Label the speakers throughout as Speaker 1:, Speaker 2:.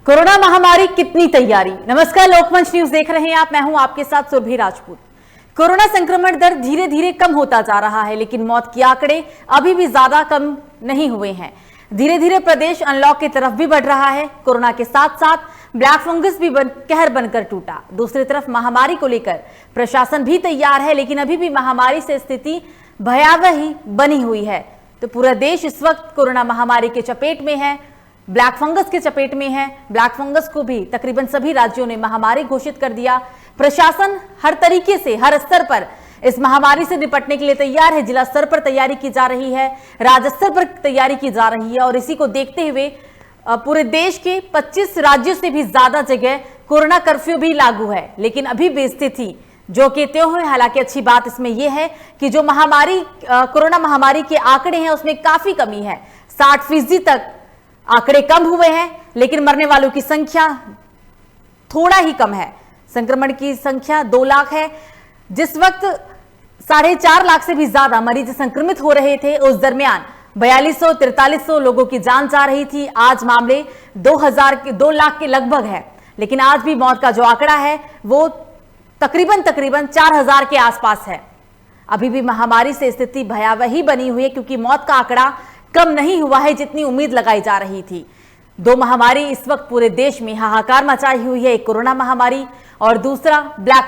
Speaker 1: Corona महामारी कितनी तैयारी। नमस्कार, लोकमंच न्यूज देख रहे हैं आप, मैं हूं आपके साथ सुरभि राजपूत। कोरोना संक्रमण दर धीरे धीरे कम होता जा रहा है, लेकिन मौत के आंकड़े अभी भी ज्यादा कम नहीं हुए हैं। धीरे धीरे प्रदेश अनलॉक की तरफ भी बढ़ रहा है। कोरोना के साथ साथ ब्लैक फंगस भी कहर बनकर टूटा। दूसरी तरफ महामारी को लेकर प्रशासन भी तैयार है, लेकिन अभी भी महामारी से स्थिति भयावह ही बनी हुई है। तो पूरा देश इस वक्त कोरोना महामारी के चपेट में है, ब्लैक फंगस के चपेट में है। ब्लैक फंगस को भी तकरीबन सभी राज्यों ने महामारी घोषित कर दिया। प्रशासन हर तरीके से हर स्तर पर इस महामारी से निपटने के लिए तैयार है। जिला स्तर पर तैयारी की जा रही है, राज्य स्तर पर तैयारी की जा रही है, और इसी को देखते हुए पूरे देश के 25 राज्यों से भी ज्यादा जगह कोरोना कर्फ्यू भी लागू है। लेकिन अभी भी स्थिति जो कहते हुए, हालांकि अच्छी बात इसमें यह है कि जो महामारी कोरोना महामारी के आंकड़े हैं उसमें काफी कमी है। 60% तक आंकड़े कम हुए हैं, लेकिन मरने वालों की संख्या थोड़ा ही कम है। संक्रमण की संख्या 2 लाख है। जिस वक्त 4.5 लाख से भी ज्यादा मरीज संक्रमित हो रहे थे, उस दरमियान 4200-4300 लोगों की जान जा रही थी। आज मामले 2 लाख के लगभग है, लेकिन आज भी मौत का जो आंकड़ा है वो तकरीबन 4000 के आसपास है। अभी भी महामारी से स्थिति भयावह ही बनी हुई है, क्योंकि मौत का आंकड़ा कम नहीं हुआ है जितनी उम्मीद लगाई जा रही थी। 2 महामारी इस वक्त पूरे देश में हाहाकार मचाई हुई है। एक कोरोना महामारी और दूसरा black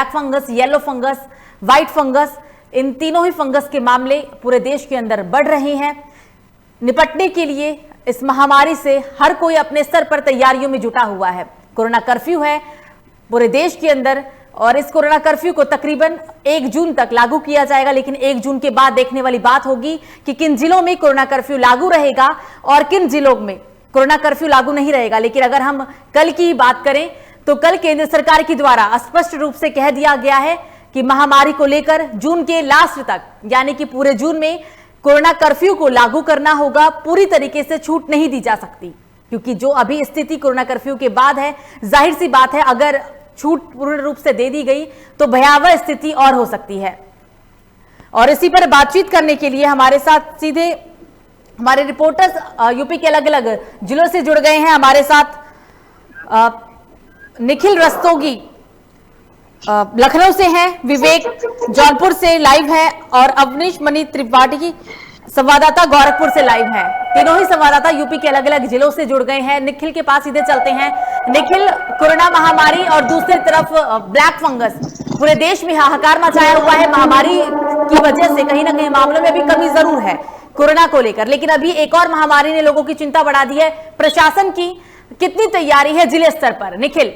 Speaker 1: fungus, yellow fungus, white fungus. इन तीनों ही फंगस के मामले पूरे देश के अंदर बढ़ रहे हैं। निपटने के लिए इस महामारी से हर कोई अपने स्तर पर तैयारियों में जुटा हुआ है। कोरोना कर्फ्यू है पूरे देश के अंदर, और इस कोरोना कर्फ्यू को तकरीबन 1 जून तक लागू किया जाएगा। लेकिन 1 जून के बाद देखने वाली बात होगी कि किन जिलों में कोरोना कर्फ्यू लागू रहेगा और किन जिलों में कोरोना कर्फ्यू लागू नहीं रहेगा। लेकिन अगर हम कल की बात करें तो कल केंद्र सरकार के द्वारा स्पष्ट रूप से कह दिया गया है कि महामारी को लेकर जून के लास्ट तक, यानी कि पूरे जून में कोरोना कर्फ्यू को लागू करना होगा। पूरी तरीके से छूट नहीं दी जा सकती, क्योंकि जो अभी स्थिति कोरोना कर्फ्यू के बाद है, जाहिर सी बात है अगर छूट पूर्ण रूप से दे दी गई तो भयावह स्थिति और हो सकती है। और इसी पर बातचीत करने के लिए हमारे साथ सीधे हमारे रिपोर्टर्स यूपी के अलग अलग जिलों से जुड़ गए हैं। हमारे साथ निखिल रस्तोगी लखनऊ से हैं, विवेक जौनपुर से लाइव है, और अवनीश मणि त्रिपाठी संवाददाता गोरखपुर से लाइव है। तीनों ही संवाददाता यूपी के अलग अलग जिलों से जुड़ गए हैं। निखिल के पास सीधे चलते हैं। निखिल, कोरोना महामारी और दूसरी तरफ ब्लैक फंगस पूरे देश में हाहाकार मचाया हुआ है। महामारी की वजह से कहीं ना कहीं मामलों में भी कमी जरूर है कोरोना को लेकर, लेकिन अभी एक और महामारी ने लोगों की चिंता बढ़ा दी है। प्रशासन की कितनी तैयारी है जिले स्तर पर? निखिल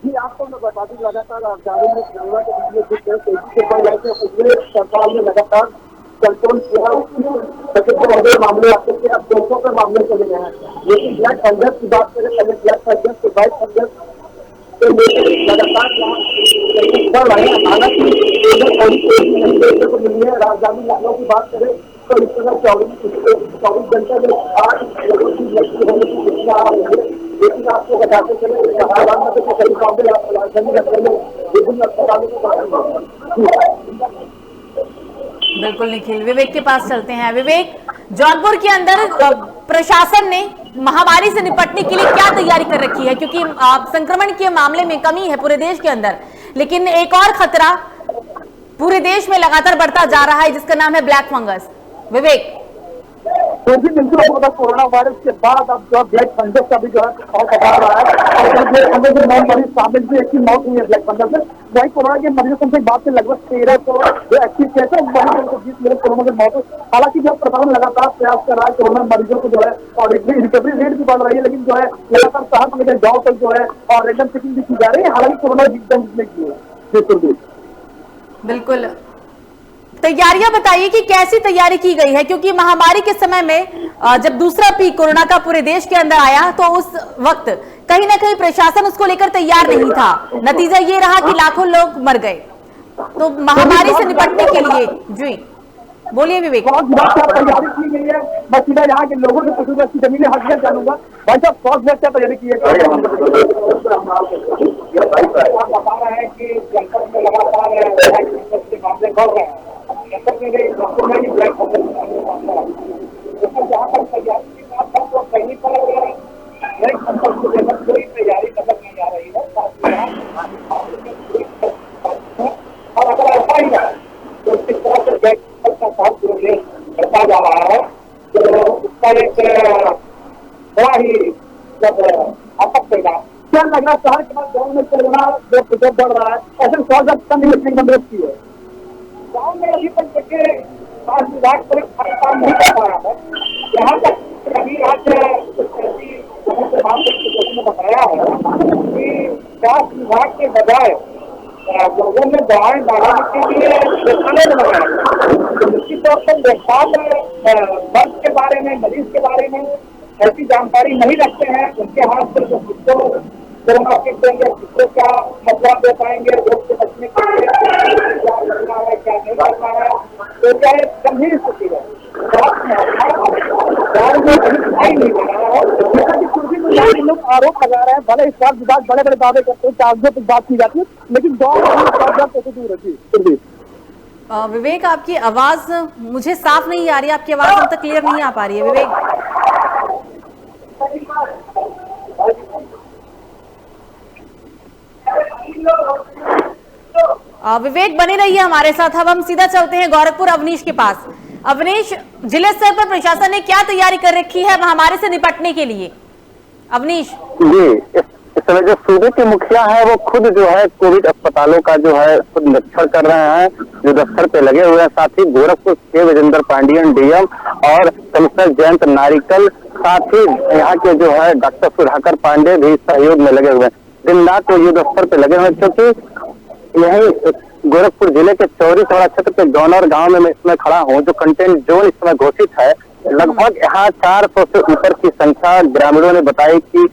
Speaker 2: जी, आपको मैं बता दूं, लगातार आगामी में कोरोना के सरकार ने लगातार कंट्रोल किया। मामले आते थे, अब 200 पे मामले चले गए हैं। लेकिन ब्लैक फंगस की बात करें, पहले ब्लैक फंगस के व्हाइट फंगस तो लगातार को मिली है। राजधानी लखनऊ की बात करें तो इस तरह 24 घंटे में 8 लोगों की मृत्यु होने की सूचना आ रही है। लेकिन आपको बताते चले कई मामले राजधानी लखनऊ में विभिन्न अस्पतालों को।
Speaker 1: बिल्कुल निखिल, विवेक के पास चलते हैं। विवेक, जौनपुर के अंदर प्रशासन ने महामारी से निपटने के लिए क्या तैयारी कर रखी है? क्योंकि संक्रमण के मामले में कमी है पूरे देश के अंदर, लेकिन एक और खतरा पूरे देश में लगातार बढ़ता जा रहा है, जिसका नाम है ब्लैक फंगस। विवेक
Speaker 2: बिल्कुल, कोरोना वायरस के बाद अब जो ब्लैक फंगस का भी जो है और बढ़ा रहा है, और ब्लैक फंगस में 9 मरीज शामिल भी, एक की मौत हुई है ब्लैक फंगस में। वही कोरोना के मरीजों की बात से लगभग 1300 जो एक्टिव केस है, मरीजों को 20 मिनट कोरोना की मौत हो। हालांकि जो प्रशासन लगातार प्रयास कर रहा है कोरोना मरीजों को जो है, और रिकवरी रेट भी बढ़ रही है, लेकिन जो है लगातार शहर में गाँव तक जो है और रैंडम चेकिंग भी की जा रही है। हालांकि कोरोना एकदम नहीं की है।
Speaker 1: बिल्कुल, तैयारियां बताइए कि कैसी तैयारी की गई है? क्योंकि महामारी के समय में जब दूसरा पीक कोरोना का पूरे देश के अंदर आया, तो उस वक्त कहीं ना कहीं प्रशासन उसको लेकर तैयार नहीं था। नतीजा ये रहा कि लाखों लोग मर गए। तो महामारी से निपटने के लिए जी बोलिए विवेक।
Speaker 2: तैयारी की गई है, मैं सीधा यहाँ के लोगों से पूछूंगा, जमीने हकीकत जानूंगा। भाई साहब, फौज में क्या तैयारी की है? बता रहे हैं कि जनपद में लगातार मामले बढ़ रहे हैं। जनपद में जहाँ तक तैयारी की बात है तो कहीं पर संपर्क को लेकर कोई तैयारी नजर नहीं आ रही है। और अगर ऐसा ही है तो किस तरह से गैस का साथ बढ़ता जा रहा है, तो उसका एक बड़ा ही आपत्ति पैदा क्या लग रहा है। शहर के बाद गाँव में कोरोना जो बढ़ रहा है, ऐसे स्वागत करने की मदद की है। गाँव में अभी तक देखिए स्वास्थ्य विभाग पर काम नहीं कर पा रहा है। यहाँ तक अभी आज ने बताया है कि स्वास्थ्य विभाग के बजाय लोगों ने दवाएं बढ़ाने के लिए देखने लगाया। निश्चित तौर पर देखभाल मर्ज के बारे में, मरीज के बारे में ऐसी जानकारी नहीं रखते हैं। उनके हाथ से जो किसको कोरोना किट देंगे, किसको क्या मतलब दे पाएंगे, रोग से बचने के लिए क्या करना है, क्या नहीं करना है, तो क्या एक गंभीर स्थिति है। लोग आरोप लगा रहे हैं, भले स्वास्थ्य विभाग बड़े बड़े दावे करते हैं, कागजों पर बात की जाती है, लेकिन गाँव में कैसे दूर रहती है।
Speaker 1: विवेक, आपकी आवाज मुझे साफ नहीं आ रही है, आपकी आवाज हम तक क्लियर नहीं आ पा रही है विवेक। विवेक बने रहिए हमारे साथ। अब हम सीधा चलते हैं गोरखपुर अवनीश के पास। अवनीश, जिले स्तर पर प्रशासन ने क्या तैयारी कर रखी है महामारी से निपटने के लिए? अवनीश
Speaker 3: जी, इस समय जो सूबे के मुखिया है वो खुद जो है कोविड अस्पतालों का जो है खुद निरीक्षण कर रहे हैं, जो दफ्तर पे लगे हुए हैं। साथ ही गोरखपुर के विजेंद्र पांडियन डीएम और कमिश्नर जयंत नारिकल, साथ ही यहाँ के जो है डॉक्टर सुधाकर पांडे भी सहयोग में लगे हुए हैं। दिन रात वो युद्ध स्तर पे लगे हुए हैं, क्योंकि यही गोरखपुर जिले के चौरी चौरा क्षेत्र के गौनर गांव में मैं इसमें खड़ा हूं, जो कंटेनमेंट जोन इस समय घोषित है। लगभग यहाँ 400 से ऊपर की संख्या ग्रामीणों ने बताई कि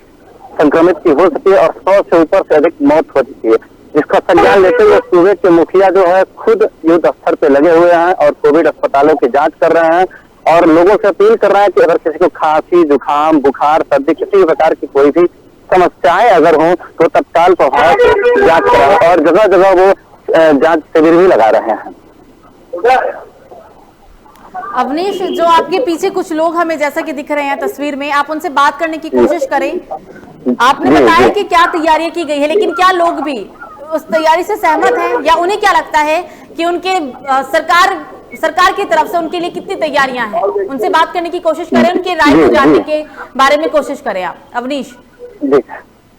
Speaker 3: संक्रमित की हो सकती है और 100 से ऊपर से अधिक मौत हो चुकी है। जिसका संज्ञान लेते हुए सूबे के मुखिया जो है खुद युद्ध स्तर पे लगे हुए हैं और कोविड अस्पतालों की जांच कर रहे हैं और लोगों से अपील कर रहे हैं कि अगर किसी को खांसी, जुकाम, बुखार, सर्दी, किसी भी प्रकार की कोई भी समस्याएं अगर हों तो तत्काल प्रभाव से जांच कराएं और जगह जगह वो जांच शिविर भी लगा रहे हैं।
Speaker 1: अवनीश, जो आपके पीछे कुछ लोग हमें जैसा कि दिख रहे हैं तस्वीर में, आप उनसे बात करने की कोशिश करें। आपने बताया कि क्या तैयारियां की गई है, लेकिन क्या लोग भी उस तैयारी से सहमत हैं या उन्हें क्या लगता है कि उनके सरकार की तरफ से उनके लिए कितनी तैयारियां हैं? उनसे बात करने की कोशिश करें, उनके राय को जानने के बारे में कोशिश करें आप। अवनीश
Speaker 3: जी,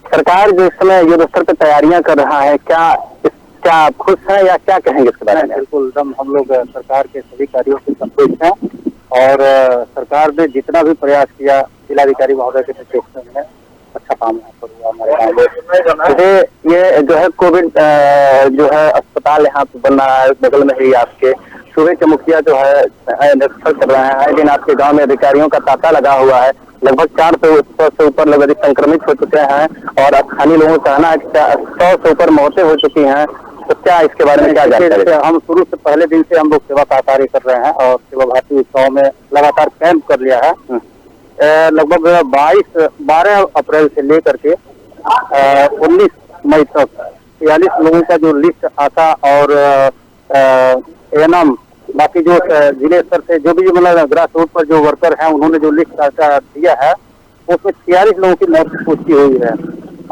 Speaker 3: सरकार जो इस समय युद्ध स्तर पर तैयारियां कर रहा है, क्या आप खुश हैं या क्या कहेंगे इसके बारे में?
Speaker 4: बिल्कुल, हम लोग सरकार के सभी कार्यों से संतुष्ट हैं और सरकार ने जितना भी प्रयास किया जिलाधिकारी महोदय के नेतृत्व में अच्छा काम यहाँ पर हुआ हमारे गाँव में।
Speaker 3: ये जो है कोविड जो है अस्पताल यहाँ पे बन रहा है, बगल में ही आपके सूबे के मुखिया जो है निरीक्षण कर रहे हैं। दिन आपके गांव में अधिकारियों का तांता लगा हुआ है। लगभग 400 से ऊपर लोग अधिक संक्रमित हो चुके हैं और स्थानीय लोगों का कहना है कि 100 से ऊपर मौतें हो चुकी हैं। तो क्या इसके बारे में क्या जानकारी?
Speaker 4: हम शुरू से पहले दिन से हम लोग सेवा का कार्य कर रहे हैं और सेवा भारती उत्सव में लगातार कैंप कर लिया है। लगभग 12 अप्रैल से लेकर के 19 मई तक 46 लोगों का जो लिस्ट आता और एएनएम बाकी जो जिले स्तर से जो भी मतलब ग्रास रूट पर जो वर्कर हैं उन्होंने जो लिस्ट दिया है उसमें 46 लोगों की मौत की पुष्टि हुई है।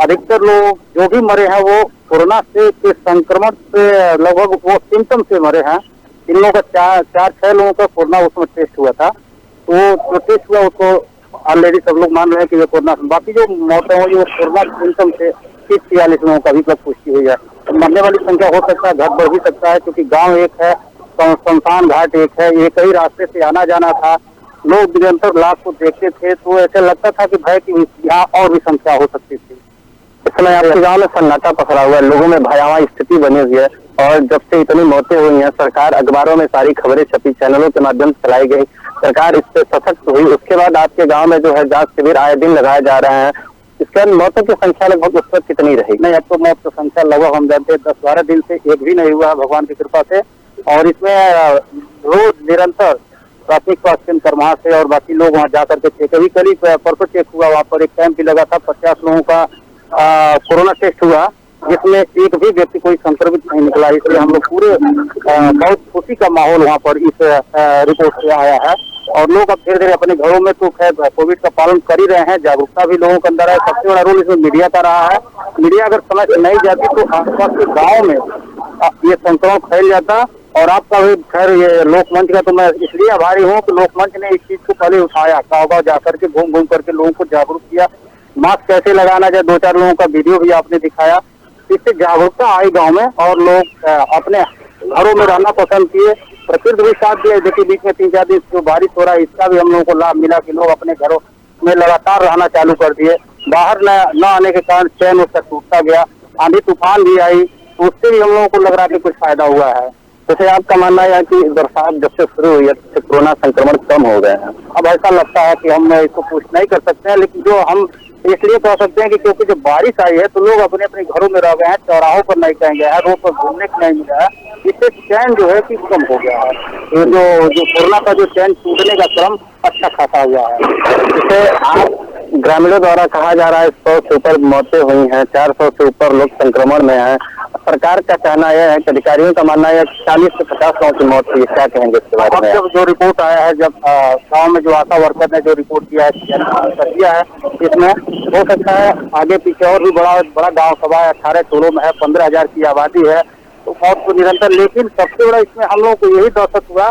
Speaker 4: अधिकतर लोग जो भी मरे हैं वो कोरोना से के संक्रमण से लगभग वो सिम्टम से मरे हैं। इन लोगों का 4-6 लोगों का कोरोना उसमें टेस्ट हुआ था, तो जो टेस्ट हुआ उसको ऑलरेडी सब लोग मान रहे हैं कि ये कोरोना। बाकी जो मौतें हुई वो कोरोना सिम्टम से 30-46 लोगों का भी पुष्टि हुई है। तो मरने वाली संख्या हो सकता है, घट बढ़ भी सकता है, क्योंकि गाँव एक है, शमशान घाट एक है, एक ही रास्ते से आना जाना था। लोग निरंतर लाश को देखते थे तो ऐसा लगता था कि भय की यहाँ और भी संख्या हो सकती थी।
Speaker 3: इस समय आपके गांव में सन्नाटा पसरा हुआ है, लोगों में भयावह स्थिति बनी हुई है और जब से इतनी मौतें हुई हैं, सरकार अखबारों में सारी खबरें छपी, चैनलों के माध्यम से चलाई गई, सरकार इस पे सशक्त हुई। उसके बाद आपके गांव में जो है जांच शिविर आए दिन लगाए जा रहे हैं। इसके बाद मौतों की संख्या लगभग उस पर कितनी रही?
Speaker 4: नहीं, अब तो मौत की संख्या लगभग हम जानते हैं 10-12 दिन से एक भी नहीं हुआ है भगवान की कृपा से। और इसमें रोज निरंतर प्राथमिक स्वास्थ्य केंद्र करमाह से और बाकी लोग वहाँ जाकर के चेक, अभी करीब परसों चेक हुआ, वहाँ पर एक कैंप भी लगा था, 50 लोगों का कोरोना टेस्ट हुआ जिसमें एक भी व्यक्ति कोई संक्रमित नहीं निकला। इसलिए हम लोग पूरे बहुत खुशी का माहौल वहाँ पर इस रिपोर्ट से आया है। और लोग अब धीरे धीरे अपने घरों में तो खैर कोविड का पालन कर ही रहे हैं। जागरूकता भी लोगों के अंदर है। सबसे बड़ा रोल इसमें मीडिया का रहा है। मीडिया अगर समय से नहीं जाती तो आसपास के गाँव में ये संक्रमण फैल जाता। और आपका भी खैर ये लोकमंच का तो मैं इसलिए आभारी हूँ कि लोकमंच ने इस चीज को पहले उठाया, गाँव जाकर के घूम घूम करके लोगों को जागरूक किया। मास्क कैसे लगाना चाहिए, 2-4 लोगों का वीडियो भी आपने दिखाया। इससे जागरूकता आई गांव में और लोग अपने घरों में रहना पसंद किए। प्रकृति भी साथ दिया। देखिए बीच में 3-4 दिन जो बारिश हो रहा है इसका भी हम लोगों को लाभ मिला कि लोग अपने घरों में लगातार रहना चालू कर दिए। बाहर न आने के कारण चैन उसका टूटता गया। आंधी तूफान भी आई तो उससे भी हम लोगों को लग रहा है कि कुछ फायदा हुआ है।
Speaker 3: जैसे आपका मानना है कि बरसात जब से शुरू हुई है तब से कोरोना संक्रमण कम हो गए हैं।
Speaker 4: अब ऐसा लगता है कि हम इसको पुष्ट नहीं कर सकते हैं, लेकिन जो हम इसलिए कह सकते हैं कि क्योंकि जब बारिश आई है तो लोग अपने अपने घरों में रह गए हैं, चौराहों पर नहीं कहीं गए हैं, रोड पर घूमने को नहीं मिला है। इससे चैन जो है कि कम हो गया है। तो जो कोरोना का जो चैन टूटने का क्रम अच्छा खासा हुआ है।
Speaker 3: जैसे आप ग्रामीणों द्वारा कहा जा रहा है 100 से ऊपर मौतें हुई हैं, 400 से ऊपर लोग संक्रमण में हैं। सरकार का कहना यह है कि अधिकारियों का मानना है 40 से 50 लोगों की मौत हुई है। क्या कहेंगे इसके बारे में?
Speaker 4: जब जो रिपोर्ट आया है, जब गाँव में जो आशा वर्कर ने जो रिपोर्ट किया है इसमें हो सकता है आगे पीछे और भी बड़ा गाँव सभा है, 18 टोलों में है, 15,000 की आबादी है, तो मौत को निरंतर। लेकिन सबसे बड़ा इसमें हम लोगों को यही दहशत हुआ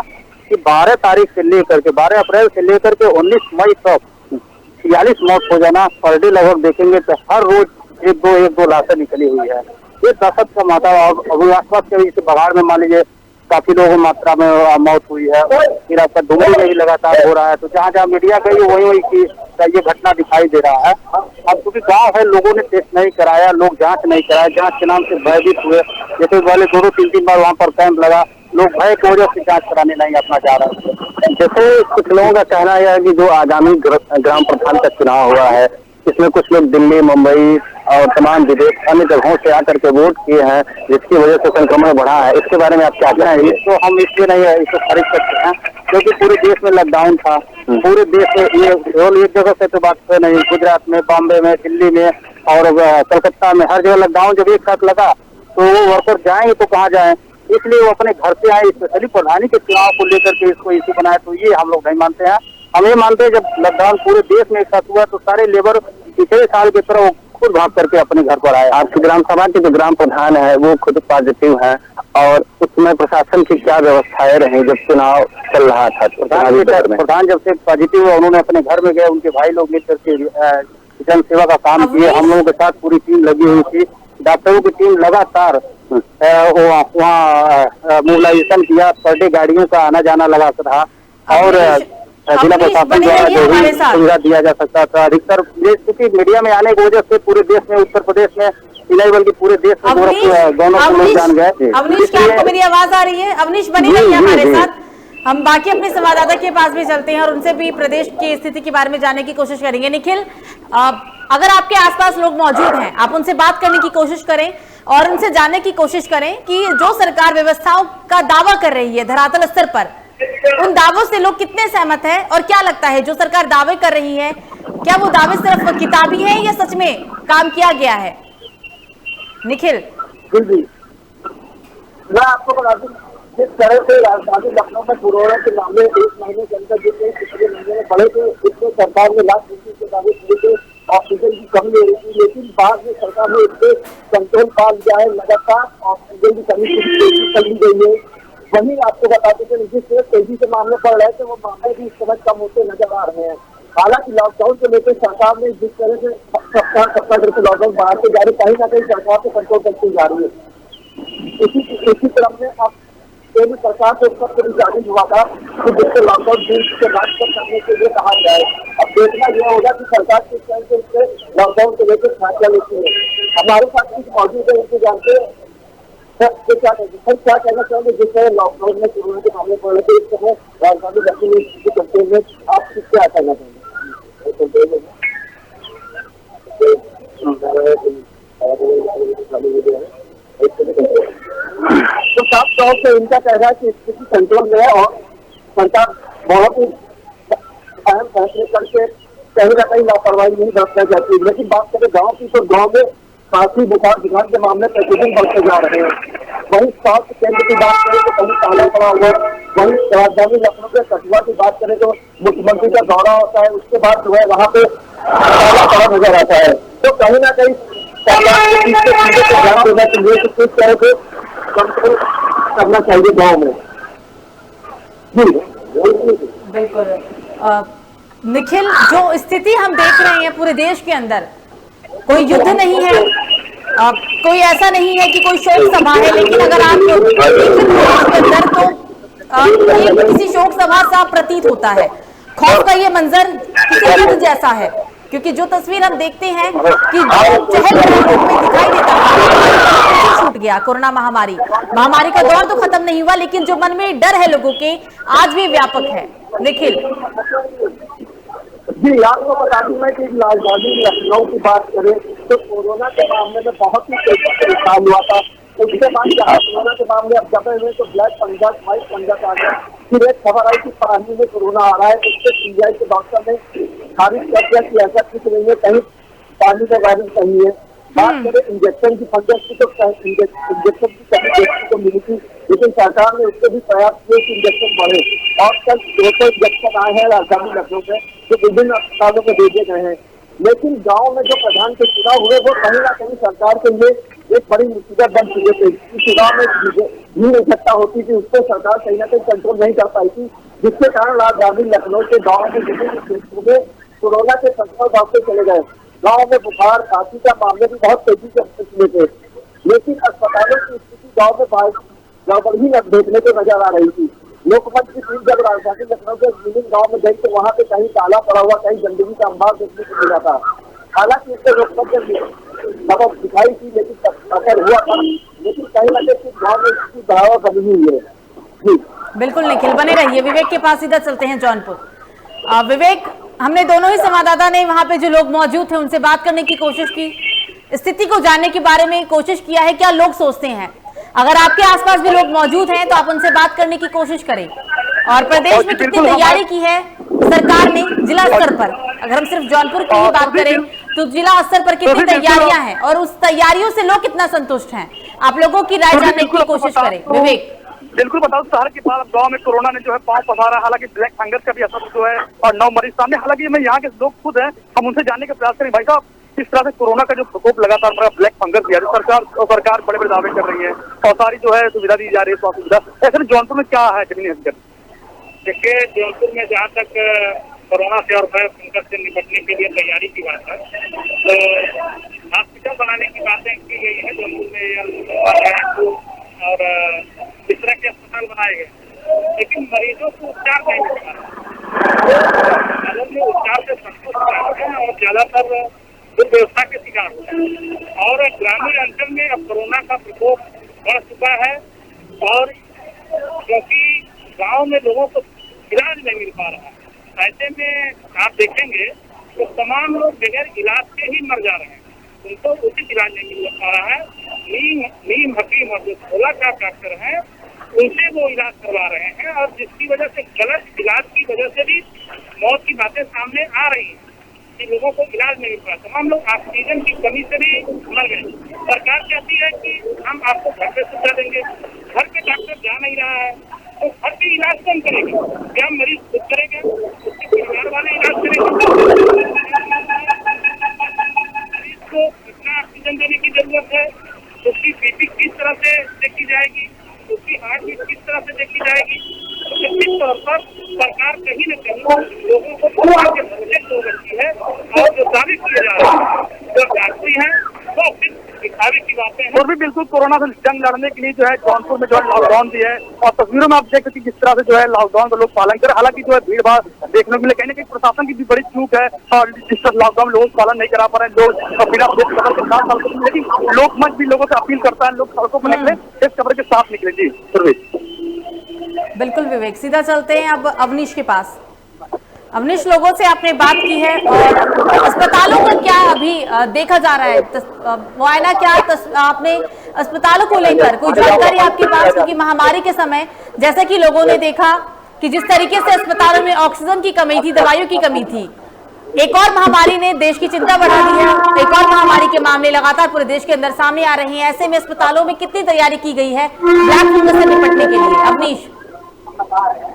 Speaker 4: कि 12 तारीख से लेकर के 12 अप्रैल से लेकर के 19 मई तक 46 मौत हो जाना। पर डे लगभग देखेंगे तो हर रोज एक दो लाशें निकली हुई है। ये दहशत का माता। अभी आसपास के इस बघाड़ में मान लीजिए काफी लोगों मात्रा में मौत हुई है। फिर आपका डुमरी में भी लगातार हो रहा है। तो जहाँ जहाँ मीडिया गई वही की ये घटना दिखाई दे रहा है। अब क्योंकि गाँव है, लोगों ने टेस्ट नहीं कराया, लोग जांच नहीं कराया, जांच के नाम से भयभीत हुए। जैसे पहले 2-3 बार वहाँ पर कैंप लगा, लोग भय की वजह से जांच कराने नहीं अपना जा रहे थे।
Speaker 3: जैसे कुछ लोगों का कहना यह है कि जो आगामी ग्राम प्रधान का चुनाव हुआ है इसमें कुछ लोग दिल्ली, मुंबई और तमाम विदेश अन्य जगहों से आकर के वोट किए हैं, जिसकी वजह से संक्रमण बढ़ा है। इसके बारे में आप क्या कहेंगे?
Speaker 4: तो हम इसलिए नहीं है इसको खरीद सकते हैं क्योंकि पूरे देश में लॉकडाउन था। पूरे देश में ये केवल एक जगह से तो बात नहीं, गुजरात में, बॉम्बे में, दिल्ली में और कलकत्ता में हर जगह लॉकडाउन जब एक साथ लगा तो वो वर्कर जाएंगे तो कहाँ जाएं। इसलिए वो अपने घर से आए। स्पेशली प्रधानी के चुनाव को लेकर के इसको इश्यू बनाया, तो ये हम लोग नहीं मानते हैं। हम ये मानते हैं जब लॉकडाउन पूरे देश में एक साथ हुआ तो सारे लेबर पिछले साल की तरह खुद भाग करके अपने घर पर आए।
Speaker 3: आपकी ग्राम सभा के जो ग्राम प्रधान है वो खुद पॉजिटिव है और उसमें प्रशासन की क्या व्यवस्थाएं रही जब चुनाव चल रहा था?
Speaker 4: प्रधान जब से पॉजिटिव हुआ उन्होंने अपने घर में गए, उनके भाई लोग मिलकर के जन सेवा का काम किए। हम लोगों के साथ पूरी टीम लगी हुई थी। डॉक्टरों की टीम लगातार वहाँ मोबिलाइजेशन किया। पर डे गाड़ियों का आना जाना लगा रहा और जिला प्रशासन द्वारा जो भी सुविधा दिया जा सकता था अधिकतर, क्योंकि मीडिया में आने की वजह से पूरे देश में, उत्तर प्रदेश में नहीं बल्कि पूरे देश में दोनों को लोग जान गए।
Speaker 1: अवनीश, क्या आपको मेरी आवाज आ रही है? अवनीश बनी रहिए हमारे साथ। हम बाकी अपने संवाददाता के पास भी चलते हैं और उनसे भी प्रदेश की स्थिति के बारे में जानने की कोशिश करेंगे। निखिल, अगर आपके आसपास लोग मौजूद हैं, आप उनसे बात करने की कोशिश करें और उनसे जानने की कोशिश करें कि जो सरकार व्यवस्थाओं का दावा कर रही है धरातल स्तर पर, उन दावों से लोग कितने सहमत हैं और क्या लगता है जो सरकार दावे कर रही है क्या वो दावे सिर्फ किताबी है या सच में काम किया गया है? निखिल
Speaker 2: जी, मैं आपको बता दूं जिस तरह से राजधानी लखनऊ में कोरोना के मामले 1 महीने के अंदर जितने पिछले महीने में बढ़े थे, इसमें सरकार ने लाख के दावे किए थे ऑक्सीजन की कमी हो रही थी, लेकिन बाद में सरकार ने इस पे कंट्रोल पा लिया है। लगातार ऑक्सीजन की कमी कर ली गई है। वहीं आपको बताते थे जिस तरह तेजी से मामले बढ़ रहे थे वो मामले भी इस समय कम होते नजर आ रहे हैं। हालांकि लॉकडाउन को लेकर सरकार ने जिस तरह से सप्ताह से लॉकडाउन बाहर से जा रही, कहीं ना कहीं सरकार को कंट्रोल करती जा रही है। इसी क्रम में अब केंद्र सरकार से उसका कोई जारी हुआ था कि जिससे लॉकडाउन दिन से बात करने के लिए कहा गया है। अब देखना यह होगा कि सरकार किस तरह से उससे लॉकडाउन को लेकर फैसला लेती है। हमारे साथ कुछ मौजूद है, उनको जानते हैं क्या कहना चाहेंगे जिस तरह लॉकडाउन में कोरोना के मामले पड़ रहे थे, इस समय राजधानी लखनऊ करते हुए आप क्या कहना चाहेंगे? तो साफ तौर से इनका कहना है कि स्थिति कंट्रोल में है और सरकार बहुत ही अहम फैसले करके कहीं ना कहीं लापरवाही नहीं बरतना चाहती। लेकिन बात करें गाँव की, तो गाँव में खांसी बुखार जुकाम के मामले प्रतिदिन बढ़ते जा रहे हैं। वहीं स्वास्थ्य केंद्र की बात करें तो कहीं ताला पड़ा हुआ, वहीं राजधानी लखनऊ के कठुआ की बात करें तो मुख्यमंत्री का दौरा होता है, उसके बाद जो है वहाँ पे ताला पड़ा नजर आता है। तो कहीं ना कहीं सरकार को इसके चीजों को ध्यान देना चाहिए कि किस तरह से कंट्रोल करना चाहिए गाँव में।
Speaker 1: बिल्कुल निखिल, जो स्थिति हम देख रहे हैं पूरे देश के अंदर, कोई युद्ध नहीं है, कोई ऐसा नहीं है कि कोई शोक सभा है, लेकिन अगर आप देखें अंदर तो ये किसी शोक सभा सा प्रतीत होता है। खौफ का ये मंजर किसी युद्ध जैसा है, क्योंकि जो तस्वीर हम देखते हैं कि जो चहल पहल में दिखाई देता है छूट गया। कोरोना महामारी का दौर तो खत्म नहीं हुआ, लेकिन जो मन में डर है लोगों के आज भी व्यापक है। निखिल
Speaker 2: जी, आपको बता दूं मैं कि राजधानी लखनऊ की बात करें तो कोरोना के मामले में बहुत ही तेजी से विस्तार हुआ था। उसके बाद जहाँ कोरोना के मामले अब दबे हुए तो ब्लैक फंगस, व्हाइट फंगस आ गया। फिर एक खबर आई कि पानी में कोरोना आ रहा है, उससे पीजीआई के डॉक्टर ने खारिज कर दिया कि ऐसा कुछ नहीं है, कहीं पानी का वायरस नहीं है। बात करें इंजेक्शन की फंगस की तो इंजेक्शन की कमी देखने को मिली थी, लेकिन सरकार ने उसके भी प्रयास किए कि इंजेक्शन बढ़े और कल 200 इंजेक्शन आए हैं राजधानी लखनऊ में जो विभिन्न अस्पतालों में भेजे गए हैं। लेकिन गांव में जो प्रधान के चुनाव हुए वो कहीं ना कहीं सरकार के लिए एक बड़ी मुसीबत बन चुके थे। चुनाव में भीड़ इकट्ठा होती थी, उसको सरकार कहीं ना कहीं कंट्रोल नहीं कर पाई थी, जिसके कारण राजधानी लखनऊ के गाँव में विभिन्न क्षेत्रों में कोरोना के संक्रमण बढ़ते चले गए। गाँव में बुखार खांसी का मामले भी बहुत तेजी से निकले थे, लेकिन अस्पतालों की स्थिति गाँव में गड़बड़ ही देखने को नजर आ रही थी। लोकमंच की टीम जब राजधानी लखनऊ के विभिन्न गाँव में गई तो वहाँ पे कहीं ताला पड़ा हुआ, कहीं गंदगी का अंबार देखने को मिला था। हालांकि इससे लोकमंच ने सबक दिखाई थी, लेकिन असर हुआ था, लेकिन कहीं ना कहीं गाँव में इसकी बढ़ावा बनी हुई है। जी
Speaker 1: बिल्कुल निखिल, बने रहिए। विवेक के पास सीधा चलते हैं जौनपुर। विवेक, हमने दोनों ही संवाददाता ने वहां पे जो लोग मौजूद थे उनसे बात करने की कोशिश की, स्थिति को जानने के बारे में कोशिश किया है, क्या लोग सोचते हैं। अगर आपके आसपास भी लोग मौजूद हैं तो आप उनसे बात करने की कोशिश करें। और प्रदेश में कितनी तैयारी की है सरकार ने जिला स्तर पर, अगर हम सिर्फ जौनपुर की ही बात करें तो जिला स्तर पर कितनी तैयारियां हैं और उस तैयारियों से लोग कितना संतुष्ट हैं, आप लोगों की राय जानने की कोशिश करें। विवेक
Speaker 4: बिल्कुल बताओ, शहर के बाद गांव में कोरोना ने जो है पांव पसारा। हालांकि ब्लैक फंगस का भी असर जो है और 9 मरीज सामने। हालांकि मैं यहाँ के लोग खुद हैं, हम उनसे जानने का प्रयास करें। भाई साहब, किस तरह से कोरोना का जो प्रकोप लगातार ब्लैक फंगस दिया सरकार बड़े बड़े दावे कर रही है और सारी जो है सुविधा दी जा रही है, स्वास्थ्य सुविधा, ऐसे में जौनपुर में क्या है जमीनी हकीकत?
Speaker 5: देखिए, जौनपुर में जहाँ तक कोरोना से और फंगस से निपटने के लिए तैयारी की बात है तो हॉस्पिटल बनाने की बातें की गई है जौनपुर में और इस तरह के अस्पताल बनाए गए, लेकिन मरीजों को उपचार नहीं मिल पा रहा है। उपचार से संतुष्ट हैं और ज्यादातर दुर्व्यवस्था के शिकार होते हैं और ग्रामीण अंचल में अब कोरोना का प्रकोप बढ़ चुका है और क्योंकि गांव में लोगों को इलाज नहीं मिल पा रहा है, ऐसे में आप देखेंगे तो तमाम लोग बगैर इलाज के ही मर जा रहे हैं, उनको उचित इलाज नहीं मिल पा रहा है। नीम हकीम और जो खोला का डॉक्टर हैं उनसे वो इलाज करवा रहे हैं और जिसकी वजह से गलत इलाज की वजह से भी मौत की बातें सामने आ रही हैं कि लोगों को इलाज नहीं मिल पा। तमाम लोग ऑक्सीजन की कमी से भी मर गए। सरकार कहती है कि हम आपको घर पे सुविधा देंगे, घर पे डॉक्टर जा नहीं रहा है तो घर पे इलाज कौन करेगा? क्या मरीज खुद करेगा? उसके परिवार वाले इलाज करेंगे? मरीज को कितना ऑक्सीजन देने की जरूरत है, उसकी बीपी किस तरह से देखी जाएगी, उसकी हार्ट बीट किस तरह से देखी जाएगी, तो निश्चित तौर पर सरकार कहीं न कहीं लोगों को के भरोसे हो रखी है और जो दावे किए जा रहे हैं जो डॉक्टरी है वो सिर्फ दिखावे की बातें हैं।
Speaker 4: और भी बिल्कुल कोरोना से जंग लड़ने के लिए जो है जौनपुर में जो है लॉकडाउन दिया है और तस्वीरों में आप देख सकते हैं किस तरह से जो है लॉकडाउन का लोग पालन कर। हालांकि जो है भीड़ भाड़ देखने को मिले, कहीं ना कहीं प्रशासन की भी बड़ी चूक है और जिस तरह लॉकडाउन लोग पालन नहीं करा पा रहे हैं, लोग बिना खबर के साथ। लेकिन लोकमंच भी लोगों से अपील करता है लोग सड़कों पर निकले, इस खबर के साथ निकले। जी
Speaker 1: बिल्कुल विवेक, सीधा चलते हैं अब अवनीश के पास। अवनीश, लोगों से आपने बात की है और अस्पतालों का क्या अभी देखा जा रहा है, मुआयना क्या आपने अस्पतालों को लेकर कोई जानकारी आपके पास? क्योंकि महामारी के समय जैसे कि लोगों ने देखा कि जिस तरीके से अस्पतालों में ऑक्सीजन की कमी थी, दवाइयों की कमी थी, एक और महामारी ने देश की चिंता बढ़ा दी है। एक और महामारी के मामले लगातार पूरे देश के अंदर सामने आ रहे हैं। ऐसे में अस्पतालों में कितनी तैयारी की गई है ब्लैक फंगस से निपटने के लिए? अवनीश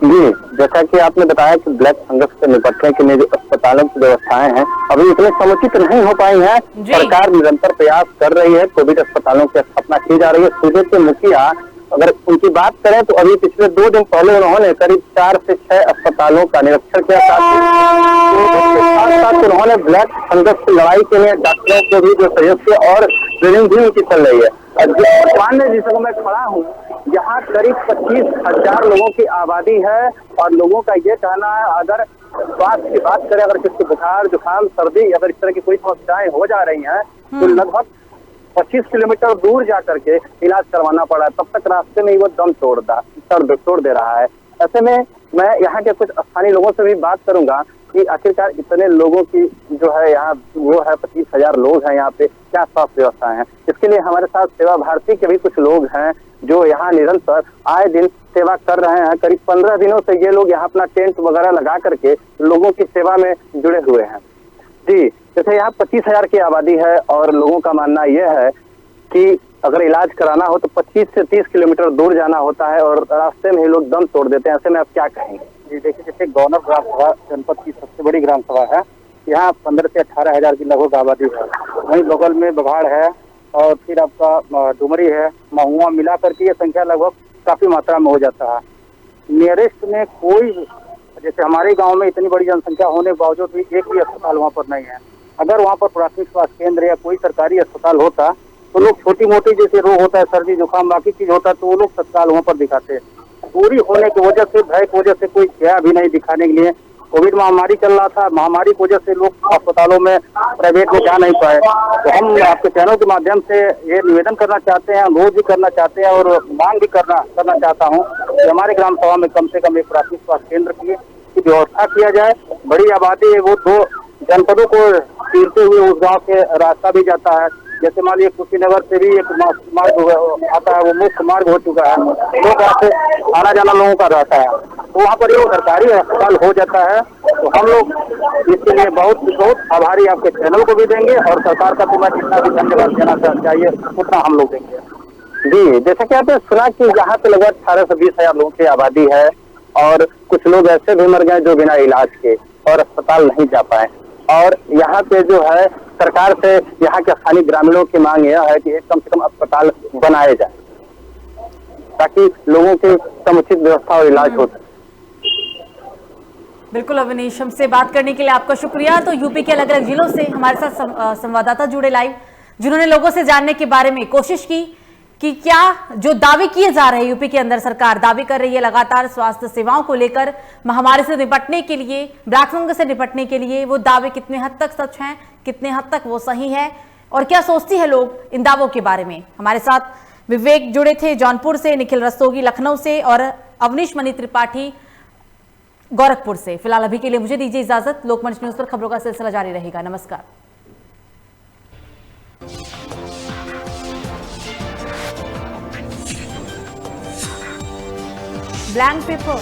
Speaker 3: जी, जैसा कि आपने बताया कि ब्लैक फंगस से निपटने के लिए जो अस्पतालों की व्यवस्थाएं हैं अभी इतने समुचित नहीं हो पाई हैं। सरकार निरंतर प्रयास कर रही है, कोविड अस्पतालों की स्थापना की जा रही है। सूबे के मुखिया अगर उनकी बात करें तो अभी पिछले 2 दिन पहले उन्होंने करीब 4 से 6 अस्पतालों का निरीक्षण किया। साथ उन्होंने ब्लैक फंगस की लड़ाई के लिए डॉक्टरों को भी जो सहयोग किया और ट्रेनिंग भी उनकी चल रही है। वर्तमान जिस जगह मैं खड़ा हूँ यहाँ करीब 25,000 लोगों की आबादी है और लोगों का ये कहना है अगर स्वास्थ्य की बात करें, अगर किसी बुखार जुकाम सर्दी अगर इस तरह की कोई समस्याएं हो जा रही हैं तो लगभग 25 किलोमीटर दूर जा करके इलाज करवाना पड़ा है। तब तक रास्ते में ही वो दम तोड़ दे रहा है। ऐसे में मैं यहाँ के कुछ स्थानीय लोगों से भी बात करूंगा कि आखिरकार इतने लोगों की जो है यहाँ वो है 25,000 लोग हैं यहाँ पे, क्या स्वास्थ्य व्यवस्था है। इसके लिए हमारे साथ सेवा भारती के भी कुछ लोग हैं जो यहाँ निरंतर आए दिन सेवा कर रहे हैं। करीब 15 दिनों से ये लोग यहाँ अपना टेंट वगैरह लगा करके लोगों की सेवा में जुड़े हुए हैं। जी, जैसे यहाँ 25,000 की आबादी है और लोगों का मानना यह है कि अगर इलाज कराना हो तो 25 से 30 किलोमीटर दूर जाना होता है और रास्ते में ही लोग दम तोड़ देते हैं। ऐसे में आप क्या कहेंगे?
Speaker 4: जी देखिए, जैसे गौनर ग्राम सभा जनपद की सबसे बड़ी ग्राम सभा है। यहाँ 15 से 18 हजार की लगभग आबादी है। वहीं बगल में बघाड़ है और फिर आपका डुमरी है, महुआ मिला करके ये संख्या लगभग काफी मात्रा में हो जाता है। नियरेस्ट में कोई, जैसे हमारे गांव में इतनी बड़ी जनसंख्या होने के बावजूद भी एक भी अस्पताल वहाँ पर नहीं है। अगर वहाँ पर प्राथमिक स्वास्थ्य केंद्र या कोई सरकारी अस्पताल होता तो लोग छोटी मोटी जैसे रोग होता है, सर्दी जुकाम बाकी चीज होता है तो वो लोग तत्काल वहाँ पर दिखाते हैं। दूरी होने की वजह से, भय की वजह से कोई गया भी नहीं दिखाने के लिए। कोविड महामारी चल रहा था, महामारी की वजह से लोग अस्पतालों में प्राइवेट में जा नहीं पाए। तो हम आपके चैनल के माध्यम से ये निवेदन करना चाहते हैं, अनुरोध भी करना चाहते हैं और मांग भी करना चाहता हूँ कि हमारे ग्राम सभा में कम से कम एक प्राथमिक स्वास्थ्य केंद्र की व्यवस्था किया जाए। बड़ी आबादी है, वो 2 जनपदों को चीरते हुए उस गाँव से रास्ता भी जाता है। जैसे मान लीजिए कुशीनगर से भी एक मार्ग आता है, वो मुख्य मार्ग हो चुका है, लोग वहाँ से आना जाना लोगों का रहता है। तो वहाँ पर ये सरकारी अस्पताल हो जाता है तो हम लोग इसके लिए बहुत बहुत आभारी आपके चैनल को भी देंगे और सरकार का तो मैं जितना भी धन्यवाद देना चाहिए उतना हम लोग देंगे।
Speaker 3: जी, जैसा कि आपने सुना कि यहाँ पे लगभग 18 से 20 हजार लोगों की आबादी है और कुछ लोग ऐसे भी मर गए जो बिना इलाज के और अस्पताल नहीं जा पाए। और यहाँ पे जो है सरकार से यहाँ के स्थानीय ग्रामीणों की मांग यह है कि कम से कम अस्पताल बनाए जाए ताकि लोगों की समुचित व्यवस्था और इलाज हो सके।
Speaker 1: बिल्कुल अवनीश, हमसे बात करने के लिए आपका शुक्रिया। तो यूपी के अलग अलग जिलों से हमारे साथ संवाददाता जुड़े लाइव, जिन्होंने लोगों से जानने के बारे में कोशिश की कि क्या जो दावे किए जा रहे हैं, यूपी के अंदर सरकार दावे कर रही है लगातार स्वास्थ्य सेवाओं को लेकर, महामारी से निपटने के लिए, ब्लैक फंगस से निपटने के लिए, वो दावे कितने हद तक सच हैं, कितने हद तक वो सही है और क्या सोचती है लोग इन दावों के बारे में। हमारे साथ विवेक जुड़े थे जौनपुर से, निखिल रस्तोगी लखनऊ से और अवनीश मणि त्रिपाठी गोरखपुर से। फिलहाल अभी के लिए मुझे दीजिए इजाजत। लोकमंच न्यूज पर खबरों का सिलसिला जारी रहेगा। नमस्कार। Blank paper